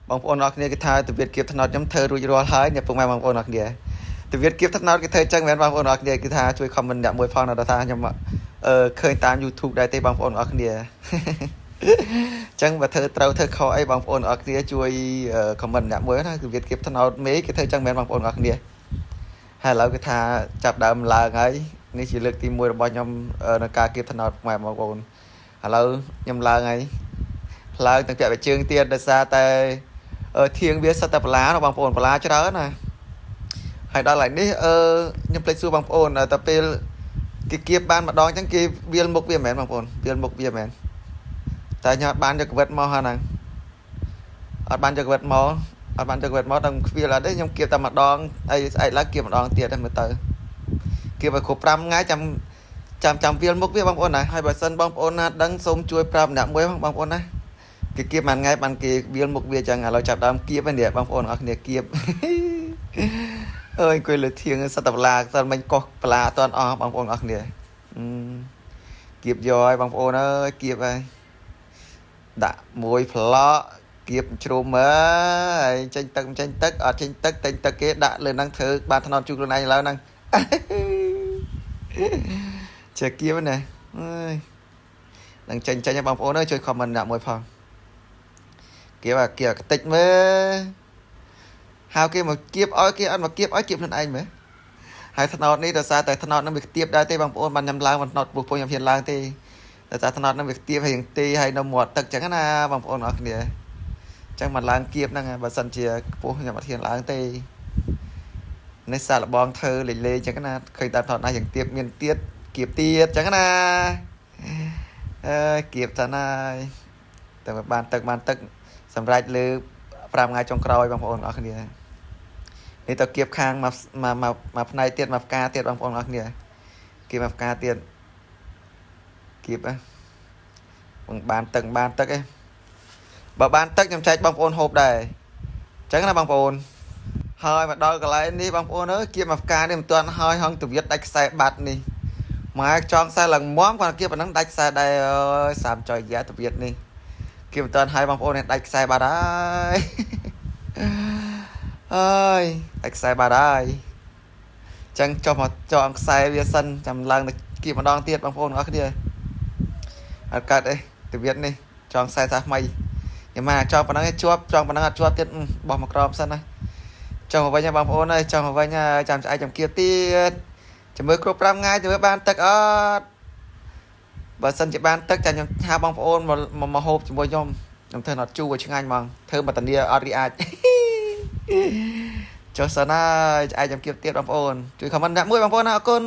បងប្អូនអរគ្នាគេថាទៅវាគៀបថ្នោតខ្ញុំធ្វើរួចរាល់ហើយអ្នកពុកម៉ែបងប្អូនអរគ្នាទៅវាគៀបថ្នោតគេធ្វើចឹងមែនបងប្អូនអរគ្នាគេថាជួយ comment អ្នកមួយផងណាថាខ្ញុំឃើញតាម YouTube ដែរទេបងប្អូនអរគ្នាចឹងបើធ្វើត្រូវធ្វើខុសអីបងប្អូនអរគ្នាជួយ comment អ្នកមួយណាគឺវាគៀបថ្នោតមេគេធ្វើចឹងមែនបងប្អូនអរគ្នាហើយឥឡូវគេថាចាប់ដើមឡើងហើយនេះជាលើកទី1របស់ខ្ញុំនៅការគៀបថ្នោតម៉ែបងប្អូនឥឡូវខ្ញុំឡើងហើយឡើងទាំងពាក់ជើងទៀតដោយសារតែធៀងវាសិតតែបលាបងប្អូនបលាច្រើនណាហើយដល់ហើយនេះខ្ញុំភ្លេចសួរបងប្អូនតែពេលគេគៀបបានម្ដងអញ្ចឹងគេវាលមុខវាមែនបងប្អូនវាលមុខវាមែនតែខ្ញុំអត់បានយកកវិតមកហ្នឹងអត់បានយកកវិតមកដល់ខ្វៀលអត់ទេខ្ញុំគៀបតែម្ដងអីស្អែកឡើងគៀបម្ដងទៀតតែមើលទៅគៀបឲ្យគ្រប់5ថ្ងៃចាំវាលមុខវាបងប្អូនណាហើយបើសិនបងប្អូនណាដឹងសូមជួយប្រាប់អ្នកមួយបងប្អូនណាគេគៀបមួយថ្ងៃបានគេវាលមុខវាចឹងឥឡូវចាប់ដើមគៀបហើយនេះបងប្អូនអរគ្នាគៀបអើយអង្គុយលើធៀងសិតតែបលាសិនមិញកោះបលាអត់ទាន់អស់បងប្អូនអរគ្នាគៀបយកហើយបងប្អូនអើយគៀបហើយដាក់មួយប្លក់គៀបជ្រុំហើយចេញទឹកអត់ចេញទឹកតែងទឹកគេដាក់លើហ្នឹងធ្វើបានថ្នោតជូរខ្លួនឯងឥឡូវហ្នឹងចេះគៀបណាអើយនឹងចេញឲ្យបងប្អូនអើយជួយ comment ដាក់មួយផងគៀបកតិចមើលហៅគេមកគៀបឲ្យគេអត់មកគៀបឲ្យគៀបខ្លួនឯងមើលហើយថ្នោតនេះដោយសារតែថ្នោតនឹងវាខ្ទាបដែរទេបងប្អូនបានញ៉ាំឡើងមិនថ្នោតពុះខ្ញុំហ៊ានឡើងទេដោយសារថ្នោតនឹងវាខ្ទាបហើយទីហើយនៅមាត់ទឹកចឹងណាបងប្អូនអរគ្នាចឹងមកឡើងគៀបហ្នឹងបើសិនជាខ្ពស់ខ្ញុំអត់ហ៊ានឡើងទេនេះសាកល្បងធ្វើលេងចឹងណាឃើញតាមថ្នោតណាយ៉ាងទៀបមានទៀតគៀបទៀតចឹងណាគៀបតាណាយតែបានទឹកសម្រាប់លើ5ថ្ងៃចុងក្រោយបងប្អូនអរគ្នានេះទៅគៀបខាងមកផ្នែកទៀតមកផ្កាទៀតបងប្អូនអរគ្នាគៀបមកផ្កាទៀតគៀបបងបានទឹកឯងបើបានទឹកខ្ញុំចែកបងប្អូនហូបដែរអញ្ចឹងណាបងប្អូនហើយមកដល់កន្លែងនេះបងប្អូនអើយគៀបមកផ្កានេះមិនទាន់ហើយហងទៅវាដាច់ខ្សែបាត់នេះម៉ែចង់ខ្សែឡើងមុំគាត់គៀបប៉ុណ្ណឹងដាច់ខ្សែដែរអើយ3ចុយយ៉ាទៅវានេះគៀបមិនទាន់ហើយបងប្អូននេះដាច់ខ្សែបាត់ហើយអើយដាច់ខ្សែបាត់ហើយចឹងចុះមកចងខ្សែវាសិនចាំឡើងទៅគៀបម្ដងទៀតបងប្អូនអរគ្នាអត់កើតអីទៅវានេះចងខ្សែសាថ្មីយ៉ាងម៉េចចង់ប៉ុណ្ណឹងជាប់ចង់ប៉ុណ្ណឹងអត់ជាប់ទៀតបោះមកក្រោមសិនណាចង់មកវិញបងប្អូនអើយចង់មកវិញចាំឆ្អែកចាំគៀបទៀតចាំមើលគ្រប់5ថ្ងៃទៅមើលបានទឹកអត់បើសិនជាបានទឹកចាំខ្ញុំហៅបងប្អូនមកហូបជាមួយខ្ញុំធ្វើអត់ជូរឲ្យឆ្ងាញ់ហ្មងធ្វើមកតានីអត់រីអាចចុះសិនហើយឆ្អែកចាំគៀបទៀតបងប្អូនជួយ comment ដាក់មួយបងប្អូនណាអរគុណ